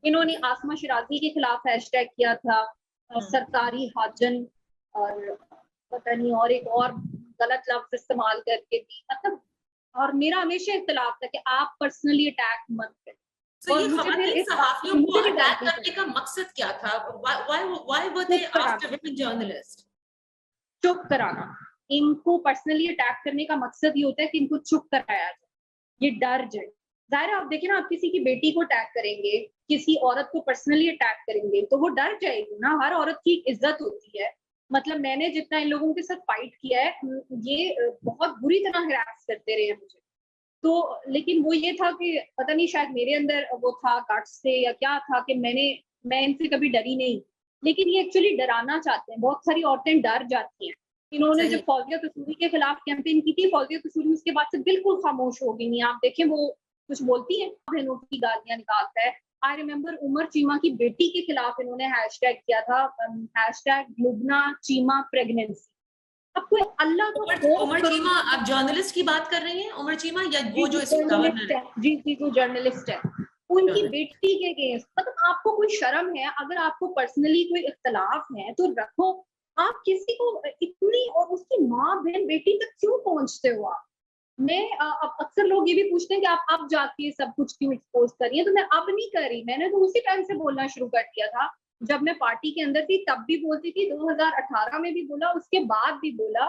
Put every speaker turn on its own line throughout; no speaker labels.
इन्होंने आसमा शिराजी के खिलाफ हैशटैग किया था, सरकारी हाजन, और पता नहीं और एक और गलत लफ्ज इस्तेमाल करके भी, मतलब, और मेरा हमेशा इख्तिलाफ था कि आप पर्सनली अटैक मत करें।
तो
और
ये
मुझे फिर
खवातीन
इस बात
सहाफियों
की
को
मुझे भी
अटैक
गलती
करने का मकसद क्या था? व्हाई वर दे
चुप कराना,
आफ्टर women journalists?
चुप कराना। इनको पर्सनली अटैक करने का मकसद ये होता है कि इनको चुप कराया जाए, ये डर जाए। ज़ाहिर है, आप देखिए ना, आप किसी की बेटी को अटैक करेंगे, किसी औरत को पर्सनली अटैक करेंगे, तो वो डर जाएगी ना। हर औरत की एक इज्जत होती है। मतलब मैंने जितना इन लोगों के साथ फाइट किया है, ये बहुत बुरी तरह हरास करते रहे हैं मुझे। तो लेकिन वो ये था कि पता नहीं, शायद मेरे अंदर वो था गट्स से या क्या था कि मैं इनसे कभी डरी नहीं। लेकिन ये एक्चुअली डराना चाहते हैं, बहुत सारी औरतें डर जाती हैं। इन्होंने
सही।
जब फौजिया कसूरी के खिलाफ कैंपेन की थी, फौजिया कसूरी उसके बाद से बिल्कुल खामोश हो गई। आप देखें, वो कुछ बोलती हैं, बहनों की गालियां निकालता है। आई रिमेम्बर उमर चीमा की बेटी के खिलाफ इन्होंने हैशटैग किया था, हैशटैग लुबना चीमा प्रेगनेंसी। अब कोई अल्लाह का खौफ
उमर
करो।
चीमा, आप जर्नलिस्ट की बात कर रही हैं? उमर चीमा या
जी,
वो
जी,
जो इसकी
जर्नलिस्ट
गवर्नर
है।
है?
जी, जी, वो जर्नलिस्ट है। उनकी
जर्नलिस्ट।
बेटी के अगेंस्ट, मतलब आपको कोई शर्म है? अगर आपको पर्सनली कोई इख्तिलाफ है तो रखो। आप किसी को इतनी, और उसकी माँ, बहन, बेटी तक क्यों पहुँचते हो आप? मैं अब अक्सर लोग ये भी पूछते हैं कि आप अब जाके सब कुछ क्यों एक्सपोज़ कर रही हैं? तो मैं अब नहीं कर रही, मैंने तो उसी टाइम से बोलना शुरू कर दिया था। जब मैं पार्टी के अंदर थी तब भी बोलती थी, 2018 में भी बोला, उसके बाद भी बोला।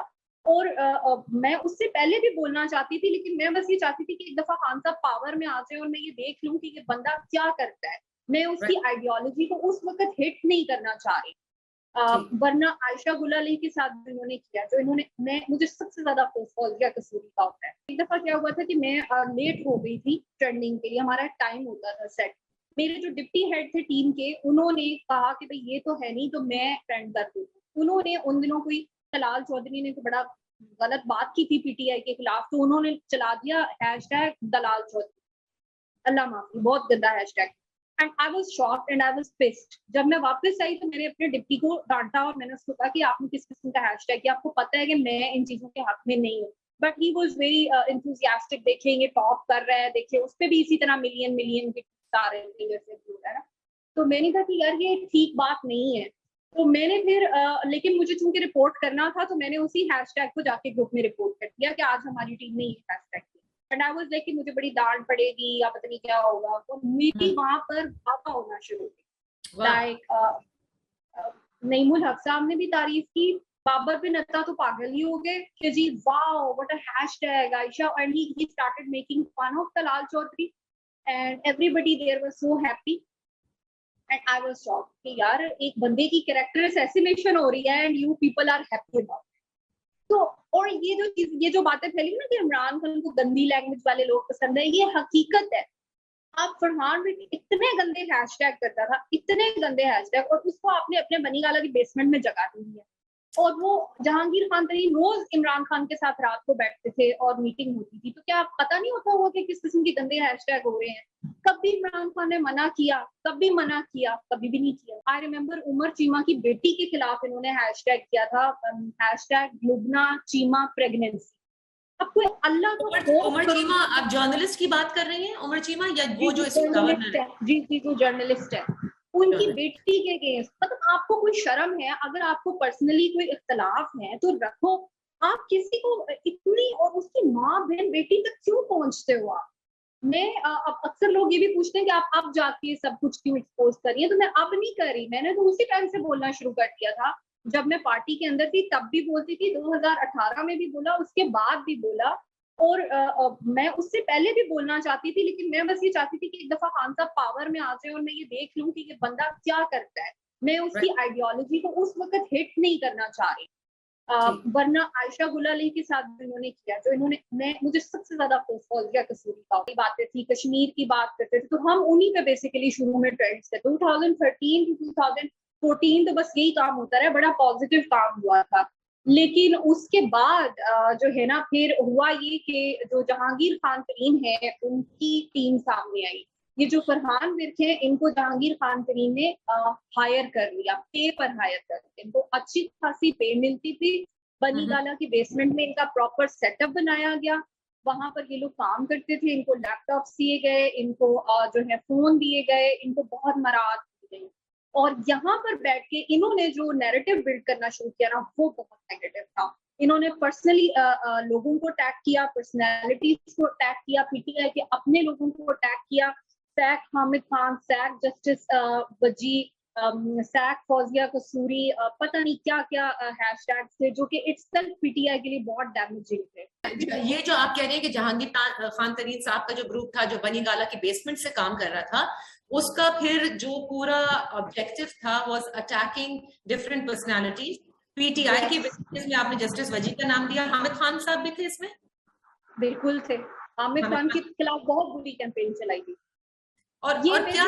और मैं उससे पहले भी बोलना चाहती थी, लेकिन मैं बस ये चाहती थी कि एक दफ़ा खान साहब पावर में आ जाएँ और मैं ये देख लूँ कि ये बंदा क्या करता है। मैं उसकी
राइट।
आइडियोलॉजी को उस वक़्त हिट नहीं करना चाह रही।
ठीक।
वरना आयशा गुल अली के साथ जो इन्होंने किया, जो इन्होंने, मैं मुझे सबसे ज़्यादा अफ़सोस फौजिया कसूरी का होता है। एक दफ़ा क्या हुआ था कि मैं लेट हो गई थी ट्रेंडिंग के लिए, हमारा टाइम होता था सेट। मेरे जो डिप्टी हेड थे टीम के, उन्होंने कहा कि भई ये तो है नहीं, तो मैं ट्रेंड कर दूँ। उन्होंने उन दिनों कोई तलाल चौधरी ने तो बड़ा गलत बात की थी पीटीआई के खिलाफ, तो उन्होंने चला दिया हैशटैग दलाल चौधरी। अल्लाह माफ़ी, बहुत गंदा hashtag. And I was shocked and I was pissed. जब मैं वापस आई तो मैंने अपने डिप्टी को डाँटा और मैंने उसको कहा कि आपने किस किस्म का हैशटैग किया? आपको पता है कि मैं इन चीज़ों के हक में नहीं हूँ। But he was very enthusiastic, देखिए ये टॉप कर रहा है, देखिए उसपे भी इसी तरह मिलियन-मिलियन हिट्स आ रहे थे जैसे भी हो रहा है ना। तो मैंने कहा कि यार ये ठीक बात नहीं है। तो मैंने फिर लेकिन मुझे चूँकि रिपोर्ट करना था, तो मैंने उसी हैशटैग को जाके ग्रुप में रिपोर्ट कर दिया कि आज हमारी टीम ने ये हैशटैग किया। एंड आई वाज़ लाइक कि मुझे बड़ी डाँट पड़ेगी या पता नहीं क्या होगा, तो मेरी
हुँ।
वहाँ पर वाक़ा होना शुरू हुई।
वाह!
लाइक अ, नईमुल हक साहब ने भी तारीफ़ की, बाबर बिन अत्ता तो पागल ही हो गए कि जी wow! What a hashtag Ayesha, and he started making fun of Dalal Chaudhary and everybody there was so happy and I was shocked कि यार एक बंदे की कैरेक्टर असैसिनेशन हो रही है and you people are happy about. तो और ये जो बातें फैली ना कि इमरान खान को गंदी लैंग्वेज वाले लोग पसंद है, ये हकीकत है। अब फरहान भी इतने गंदे हैशटैग करता था, इतने गंदे हैशटैग, और उसको आपने अपने बनीगाला की बेसमेंट में जगह दी है। और वो जहांगीर खान तरीन रोज़ इमरान खान के साथ रात को बैठते थे और मीटिंग होती थी, तो क्या पता नहीं होता होगा कि किस किस्म के गंदे हैशटैग हो रहे हैं? कभी इमरान खान ने मना किया? कभी मना किया? कभी भी नहीं किया। आई रिमेंबर उमर चीमा की बेटी के खिलाफ इन्होंने हैशटैग किया था, हैशटैग लुबना चीमा प्रेगनेंसी। अब कोई अल्लाह का खौफ
उमर
करो।
चीमा, आप जर्नलिस्ट की बात कर रही हैं? उमर चीमा या
जी,
वो
जी,
जो इसकी
जर्नलिस्ट
गवर्नर
है।
है?
जी, जी, वो जर्नलिस्ट है। उनकी
जर्नलिस्ट।
बेटी के अगेंस्ट, मतलब आपको कोई शर्म है? अगर आपको पर्सनली कोई इख्तिलाफ है तो रखो। आप किसी को इतनी, और उसकी माँ, बहन, बेटी तक क्यों पहुँचते हो आप? मैं अब अक्सर लोग ये भी पूछते हैं कि आप अब जाके सब कुछ क्यों एक्सपोज़ कर रही हैं? तो मैं अब नहीं कर रही, मैंने तो उसी टाइम से बोलना शुरू कर दिया था। जब मैं पार्टी के अंदर थी तब भी बोलती थी, 2018 में भी बोला, उसके बाद भी बोला। और मैं उससे पहले भी बोलना चाहती थी, लेकिन मैं बस ये चाहती थी कि एक दफ़ा खान साहब पावर में आ जाएँ और मैं ये देख लूँ कि ये बंदा क्या करता है। मैं उसकी
राइट।
आइडियोलॉजी को उस वक़्त हिट नहीं करना चाह रही।
ठीक।
वरना आयशा गुल अली के साथ जो इन्होंने किया, जो इन्होंने, मैं मुझे सबसे ज़्यादा अफ़सोस फौजिया कसूरी का, की बातें थी, कश्मीर की बात करते थे, तो हम उन्हीं पे बेसिकली शुरू में ट्रेंड्स थे। 2013 टू 2014 तो बस यही काम होता रहा, बड़ा पॉज़िटिव काम हुआ था। लेकिन उसके बाद जो है ना, फिर हुआ ये कि जो जहांगीर खान तरीन है, उनकी टीम सामने आई। ये जो फरहान विर्क हैं, इनको जहांगीर खान तरीन ने हायर कर लिया, पे पर हायर कर लिया। इनको अच्छी खासी पे मिलती थी।
हुँ,
बनी
हुँ।
गाला की बेसमेंट में इनका प्रॉपर सेटअप बनाया गया। वहां पर ये लोग काम करते थे, इनको लैपटॉप दिए गए, इनको जो है फोन दिए गए, इनको बहुत मराहत दी गई। और यहाँ पर बैठ के इन्होंने जो नैरेटिव बिल्ड करना शुरू किया ना, वो बहुत नेगेटिव था। इन्होंने पर्सनली लोगों को अटैक किया, पर्सनैलिटीज को अटैक किया, पीटीआई के अपने लोगों को अटैक किया। Sack Hamid Khan, sack justice Wajih, sack Fauzia Kasuri, पता नहीं क्या क्या हैशटैग थे जो कि इटसेल्फ पीटीआई के लिए बहुत डैमेजिंग थे।
ये जो आप कह रहे हैं कि जहांगीर खान तरीन साहब का जो ग्रुप था जो बनी गाला की बेसमेंट से काम कर रहा था, उसका फिर जो पूरा ऑब्जेक्टिव था was attacking different personalities. PTI की बेसिस में आपने जस्टिस वजी का नाम दिया, हामिद खान साहब भी थे इसमें?
बिल्कुल थे। हामिद खान के खिलाफ बहुत बुरी कैंपेन चलाई थी।
और
ये
क्या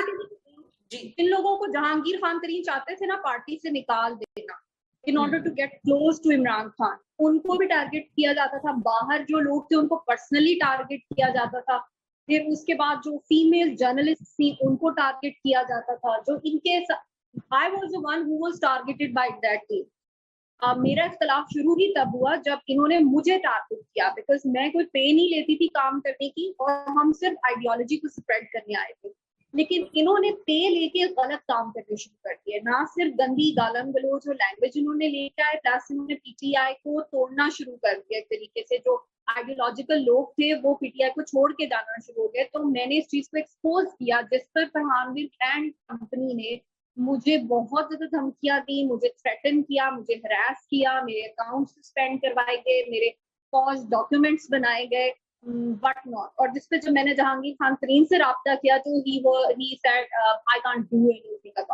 जी, इन लोगों को जहांगीर खान तरीन चाहते थे ना पार्टी से निकाल देना in order to get close to Imran Khan. उनको भी टारगेट किया जाता था, बाहर जो लोग थे उनको पर्सनली टारगेट किया जाता था। फिर उसके बाद जो फीमेल जर्नलिस्ट थी उनको टारगेट किया जाता था। जो इनके I was the one who was targeted by that team. मेरा इख्तलाफ शुरू ही तब हुआ जब इन्होंने मुझे टारगेट किया, बिकॉज मैं कोई पे नहीं लेती थी काम करने की और हम सिर्फ आइडियोलॉजी को स्प्रेड करने आए थे। लेकिन इन्होंने पे लेके गलत काम करने शुरू कर दिए। ना सिर्फ गंदी गालन गलोच और लैंग्वेज इन्होंने लेके आए, प्लस इन्होंने पीटीआई को तोड़ना शुरू कर दिया एक तरीके से। जो आइडियोलॉजिकल लोग थे वो पीटीआई को छोड़ के जाना शुरू हो गए। तो मैंने इस चीज को एक्सपोज किया, जिस पर फरहानवीर एंड कंपनी ने मुझे बहुत ज्यादा धमकियां दी, मुझे थ्रेटन किया, मुझे हरास किया, मेरे अकाउंट सस्पेंड करवाए गए, मेरे फॉल्स डॉक्यूमेंट्स बनाए गए, बट नॉट। और जिसपे जब मैंने जहांगीर खान तरीन से राब्ता किया तो he said I can't do anything about